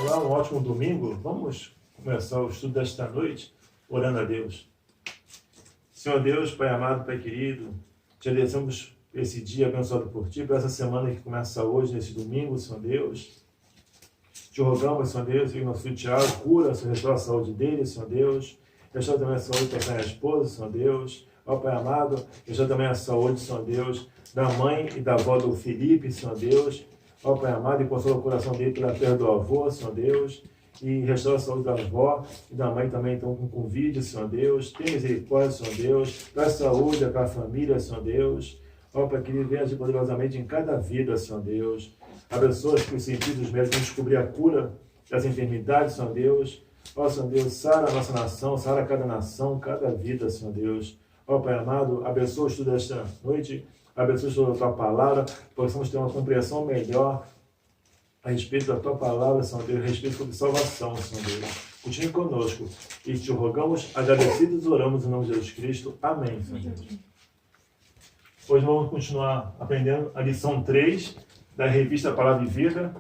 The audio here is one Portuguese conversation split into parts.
Olá, um ótimo domingo. Vamos começar o estudo desta noite orando a Deus. Senhor Deus, Pai amado, Pai querido, te agradecemos esse dia abençoado por Ti, por essa semana que começa hoje, nesse domingo, Senhor Deus. Te rogamos, Senhor Deus, que o nosso filho Tiago cura, restaura a saúde dele, Senhor Deus. Restaura também a saúde da minha esposa, Senhor Deus. Ó Pai amado, restaura também a saúde, Senhor Deus, da mãe e da avó do Felipe, Senhor Deus. Ó Pai amado, e consola o coração dele pela perda do avô, Senhor Deus. E restaura a saúde da avó e da mãe também estão com Covid, Senhor Deus. Tem misericórdia, Senhor Deus. Dá saúde para a família, Senhor Deus. Ó Pai querido, venha agir poderosamente em cada vida, Senhor Deus. Abençoa que os cientistas médicos descobrir a cura das enfermidades, Senhor Deus. Ó Senhor Deus, sara a nossa nação, sara cada nação, cada vida, Senhor Deus. Ó Pai amado, abençoa o estudo desta noite, abençoa o estudo da Tua Palavra, possamos ter uma compreensão melhor a respeito da Tua Palavra, Senhor Deus, a respeito sobre salvação, Senhor Deus. Continue conosco e te rogamos, agradecidos, oramos em nome de Jesus Cristo. Amém, Senhor Deus. Hoje vamos continuar aprendendo a lição 3 da revista Palavra e Vida,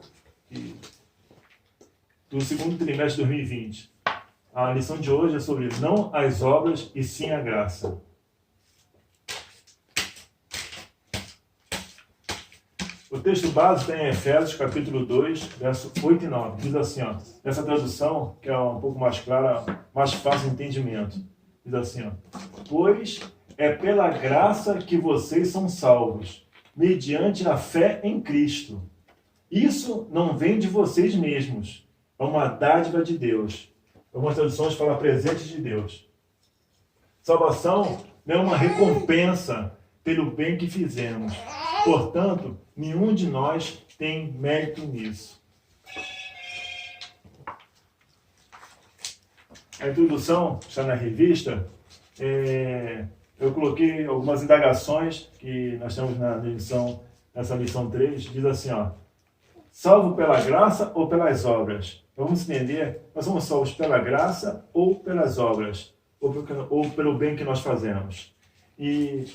do segundo trimestre de 2020. A lição de hoje é sobre não as obras e sim a graça. O texto base tem em Efésios, capítulo 2, verso 8 e 9. Diz assim, ó, nessa tradução, que é um pouco mais clara, mais fácil de entendimento. Diz assim, ó, pois é pela graça que vocês são salvos, mediante a fé em Cristo. Isso não vem de vocês mesmos, é uma dádiva de Deus. Algumas traduções falam presente de Deus. Salvação não é uma recompensa pelo bem que fizemos. Portanto, nenhum de nós tem mérito nisso. A introdução está na revista. Eu coloquei algumas indagações que nós temos nessa lição 3. Diz assim, ó, salvo pela graça ou pelas obras? Vamos entender, nós somos salvos pela graça ou pelas obras? Ou pelo bem que nós fazemos? E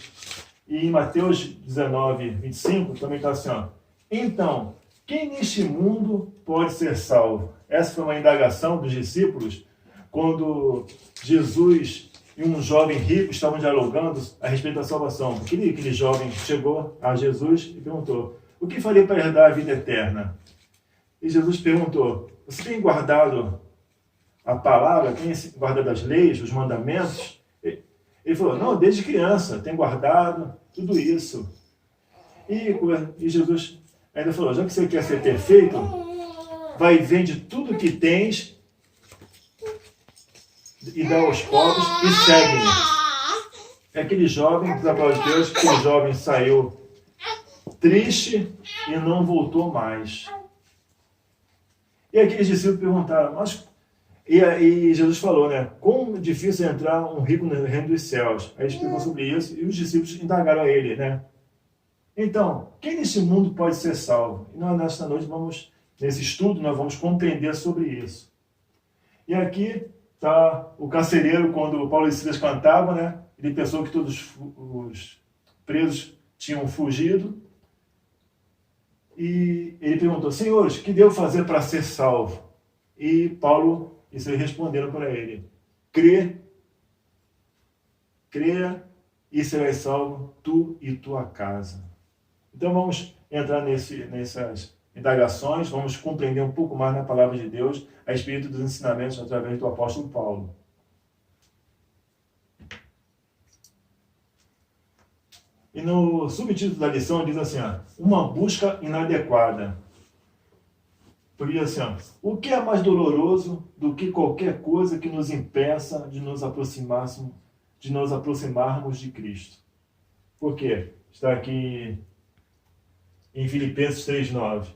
em Mateus 19, 25, também está assim, ó, então, quem neste mundo pode ser salvo? Essa foi uma indagação dos discípulos, quando Jesus e um jovem rico estavam dialogando a respeito da salvação. Aquele jovem chegou a Jesus e perguntou, o que faria para herdar a vida eterna? E Jesus perguntou, você tem guardado a palavra, tem guardado as leis, os mandamentos? Ele falou, não, desde criança, tenho guardado tudo isso. E Jesus ainda falou, já que você quer ser perfeito, vai e vende tudo que tens e dá aos pobres e segue-me. É aquele jovem, diz a palavra de Deus, que o jovem saiu triste e não voltou mais. E aqueles discípulos perguntaram, e Jesus falou, né? Quão difícil é entrar um rico no reino dos céus. Aí ele explicou sobre isso e os discípulos indagaram a ele, né? Então, quem nesse mundo pode ser salvo? E nós, nesta noite, nesse estudo, nós vamos compreender sobre isso. E aqui está o carcereiro, quando Paulo e Silas cantavam, né? Ele pensou que todos os presos tinham fugido. E ele perguntou, senhores, o que devo fazer para ser salvo? E Paulo e eles responderam para ele, creia e serás salvo, tu e tua casa. Então vamos entrar nessas indagações, vamos compreender um pouco mais na palavra de Deus a respeito dos ensinamentos através do apóstolo Paulo. E no subtítulo da lição diz assim, ó, uma busca inadequada. Por isso, assim, ó, o que é mais doloroso do que qualquer coisa que nos impeça de nos aproximarmos de Cristo? Por quê? Está aqui em Filipenses 3,9.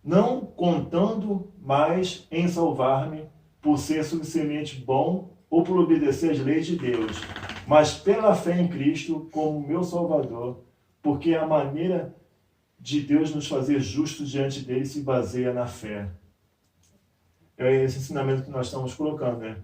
Não contando mais em salvar-me por ser suficientemente bom ou por obedecer às leis de Deus, mas pela fé em Cristo como meu Salvador, porque a maneira de Deus nos fazer justos diante dele se baseia na fé. É esse ensinamento que nós estamos colocando, né?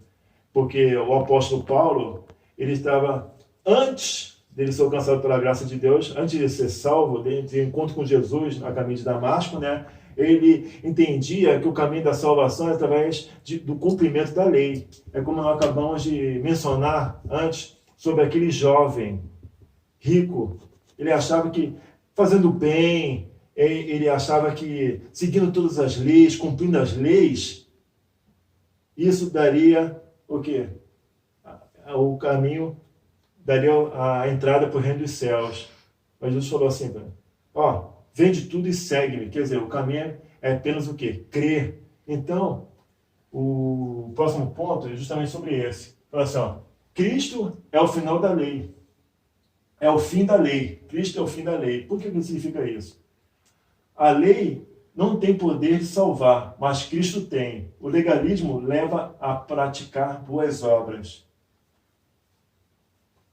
Porque o apóstolo Paulo, ele estava antes dele ser alcançado pela graça de Deus, antes de ser salvo, de ter encontro com Jesus a caminho de Damasco, né? Ele entendia que o caminho da salvação é através do cumprimento da lei. É como nós acabamos de mencionar antes sobre aquele jovem rico. Ele achava que fazendo bem, ele achava que seguindo todas as leis, cumprindo as leis, isso daria o quê? O caminho, daria a entrada para o reino dos céus. Mas Jesus falou assim, ó, vende tudo e segue-me. Quer dizer, o caminho é apenas o quê? Crer. Então, o próximo ponto é justamente sobre esse. Fala assim, ó, Cristo é o final da lei. É o fim da lei. Cristo é o fim da lei. Por que significa isso? A lei não tem poder de salvar, mas Cristo tem. O legalismo leva a praticar boas obras.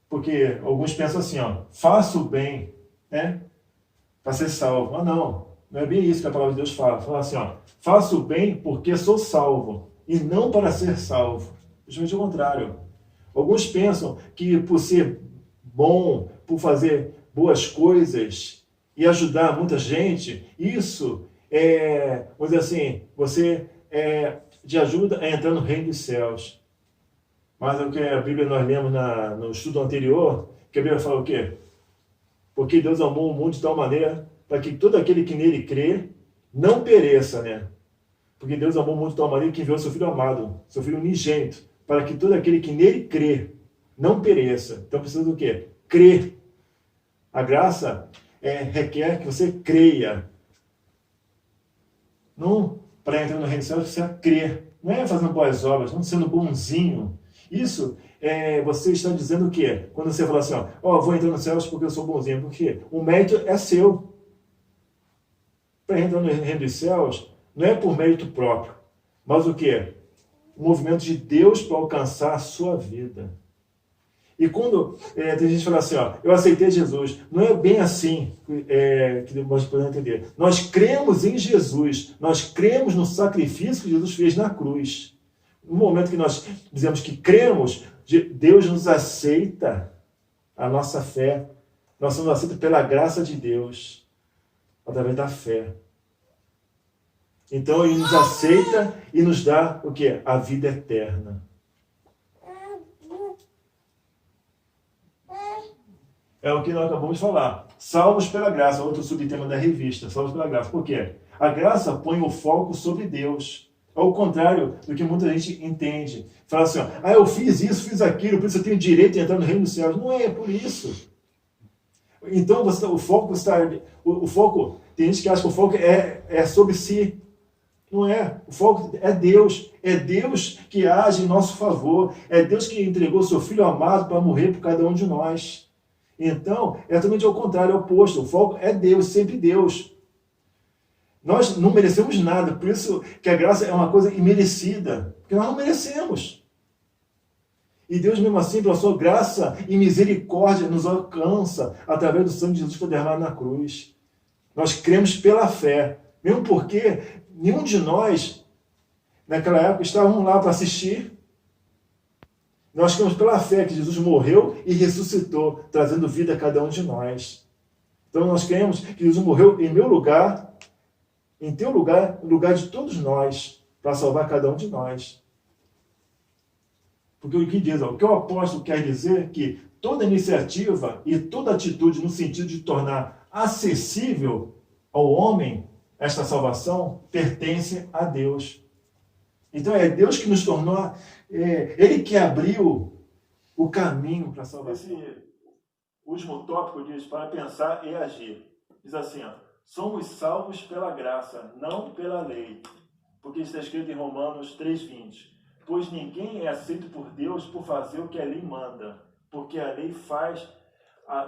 Porque alguns pensam assim, ó, faça o bem, né, para ser salvo. Mas não é bem isso que a palavra de Deus fala. Fala assim, ó, faça o bem porque sou salvo, e não para ser salvo. Justamente o contrário. Alguns pensam que por ser bom, por fazer boas coisas e ajudar muita gente, isso vamos dizer assim, você te ajuda a entrar no reino dos céus. Mas o que a Bíblia nós lemos no estudo anterior, que a Bíblia fala o quê? Porque Deus amou o mundo de tal maneira para que todo aquele que nele crê não pereça, né? Porque Deus amou o mundo de tal maneira que enviou seu Filho amado, seu Filho unigênito, para que todo aquele que nele crê não pereça. Então precisa do quê? Crer. A graça requer que você creia. Não para entrar no reino dos céus, você precisa crer. Não é fazendo boas obras, não sendo bonzinho. Isso você está dizendo o quê? Quando você fala assim, ó, vou entrar nos céus porque eu sou bonzinho. Por quê? O mérito é seu. Para entrar no reino dos céus, não é por mérito próprio, mas o quê? O movimento de Deus para alcançar a sua vida. E quando tem gente que fala assim, ó, eu aceitei Jesus, não é bem assim que nós podemos entender. Nós cremos em Jesus, nós cremos no sacrifício que Jesus fez na cruz. No momento que nós dizemos que cremos, Deus nos aceita a nossa fé. Nós somos aceitos pela graça de Deus, através da fé. Então Ele nos aceita e nos dá o quê? A vida eterna. É o que nós acabamos de falar. Salvos pela graça, outro subtema da revista. Salvos pela graça. Por quê? A graça põe o foco sobre Deus. Ao contrário do que muita gente entende. Fala assim, ó, eu fiz isso, fiz aquilo, por isso eu tenho direito de entrar no reino dos céus. Não é por isso. Então o foco, tem gente que acha que o foco é sobre si. Não é. O foco é Deus. É Deus que age em nosso favor. É Deus que entregou seu Filho amado para morrer por cada um de nós. Então, é totalmente ao contrário, é o oposto. O foco é Deus, sempre Deus. Nós não merecemos nada, por isso que a graça é uma coisa imerecida, porque nós não merecemos. E Deus, mesmo assim, pela sua graça e misericórdia, nos alcança através do sangue de Jesus que foi derramado na cruz. Nós cremos pela fé, mesmo porque nenhum de nós, naquela época, estávamos lá para assistir. Nós cremos pela fé que Jesus morreu e ressuscitou, trazendo vida a cada um de nós. Então nós cremos que Jesus morreu em meu lugar, em teu lugar, no lugar de todos nós, para salvar cada um de nós. Porque o que diz, o que o apóstolo quer dizer é que toda iniciativa e toda atitude no sentido de tornar acessível ao homem esta salvação pertence a Deus. Então é Deus que nos tornou, Ele que abriu o caminho para a salvação. Esse último tópico diz para pensar e agir. Diz assim, somos salvos pela graça, não pela lei. Porque está escrito em Romanos 3,20. Pois ninguém é aceito por Deus por fazer o que a lei manda. Porque a lei faz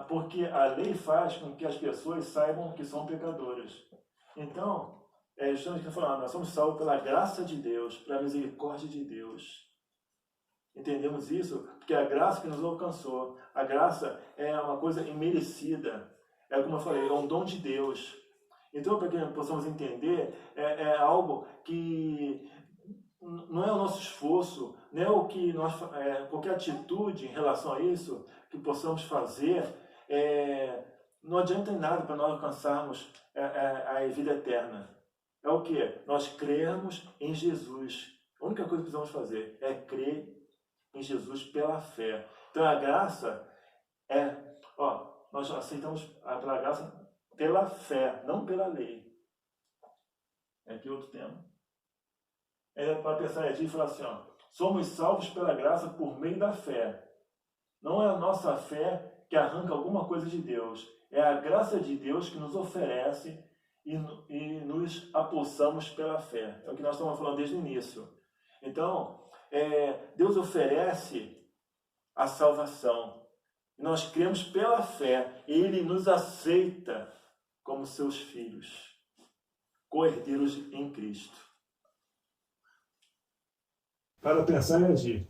com que as pessoas saibam que são pecadoras. Então, estamos falando, nós somos salvos pela graça de Deus, pela misericórdia de Deus. Entendemos isso? Porque a graça que nos alcançou, a graça é uma coisa imerecida. É como eu falei, é um dom de Deus. Então, para que possamos entender, é algo que não é o nosso esforço, né, o que nós, qualquer atitude em relação a isso que possamos fazer, não adianta em nada para nós alcançarmos a vida eterna. É o que? Nós crermos em Jesus. A única coisa que precisamos fazer é crer em Jesus pela fé. Então a graça nós aceitamos pela graça pela fé, não pela lei. Aqui outro tema. Para pensar aqui e falar assim, somos salvos pela graça por meio da fé. Não é a nossa fé que arranca alguma coisa de Deus. É a graça de Deus que nos oferece e nos apossamos pela fé. É o que nós estamos falando desde o início. Então, Deus oferece a salvação. Nós cremos pela fé. E Ele nos aceita como seus filhos, co-herdeiros em Cristo. Para pensar e agir.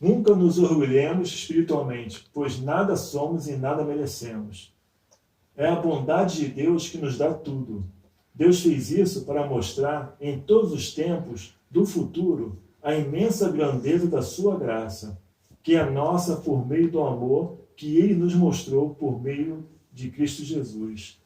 Nunca nos orgulhemos espiritualmente, pois nada somos e nada merecemos. É a bondade de Deus que nos dá tudo. Deus fez isso para mostrar em todos os tempos do futuro a imensa grandeza da sua graça, que é nossa por meio do amor que Ele nos mostrou por meio de Cristo Jesus.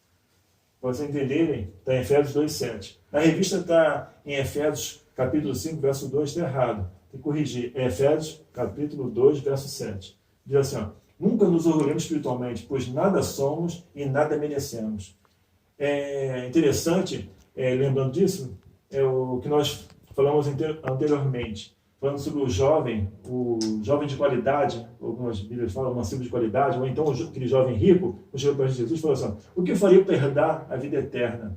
Para vocês entenderem, está em Efésios 2,7. Na revista está em Efésios capítulo 5, verso 2, está errado. Tem que corrigir. É Efésios capítulo 2, verso 7. Diz assim, nunca nos orgulhemos espiritualmente, pois nada somos e nada merecemos. É interessante, lembrando disso, é o que nós falamos anteriormente, falando sobre o jovem de qualidade, algumas Bíblias falam, mancebo de qualidade, ou então aquele jovem rico, o chegou para Jesus e falou assim, o que eu faria para herdar a vida eterna?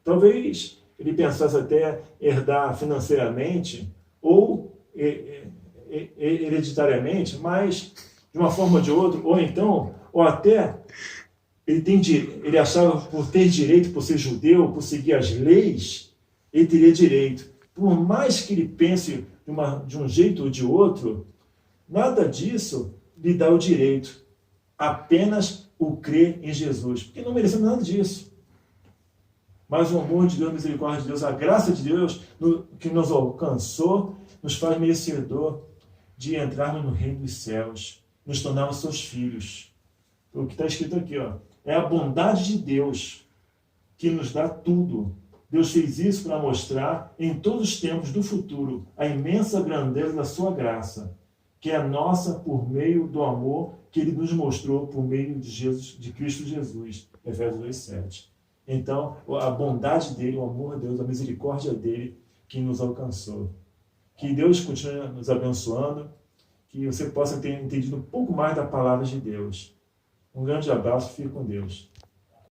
Talvez ele pensasse até herdar financeiramente ou hereditariamente, mas de uma forma ou de outra, ou até ele achava por ter direito, por ser judeu, por seguir as leis, ele teria direito. Por mais que ele pense de um jeito ou de outro, nada disso lhe dá o direito. Apenas o crer em Jesus. Porque não merecemos nada disso. Mas o amor de Deus, a misericórdia de Deus, a graça de Deus que nos alcançou, nos faz merecedor de entrarmos no reino dos céus, nos tornarmos seus filhos. O que está escrito aqui, é a bondade de Deus que nos dá tudo. Deus fez isso para mostrar em todos os tempos do futuro a imensa grandeza da sua graça, que é nossa por meio do amor que Ele nos mostrou por meio de Cristo Jesus. Efésios 2,7. Então, a bondade dele, o amor de Deus, a misericórdia dele que nos alcançou. Que Deus continue nos abençoando, que você possa ter entendido um pouco mais da palavra de Deus. Um grande abraço, fique com Deus.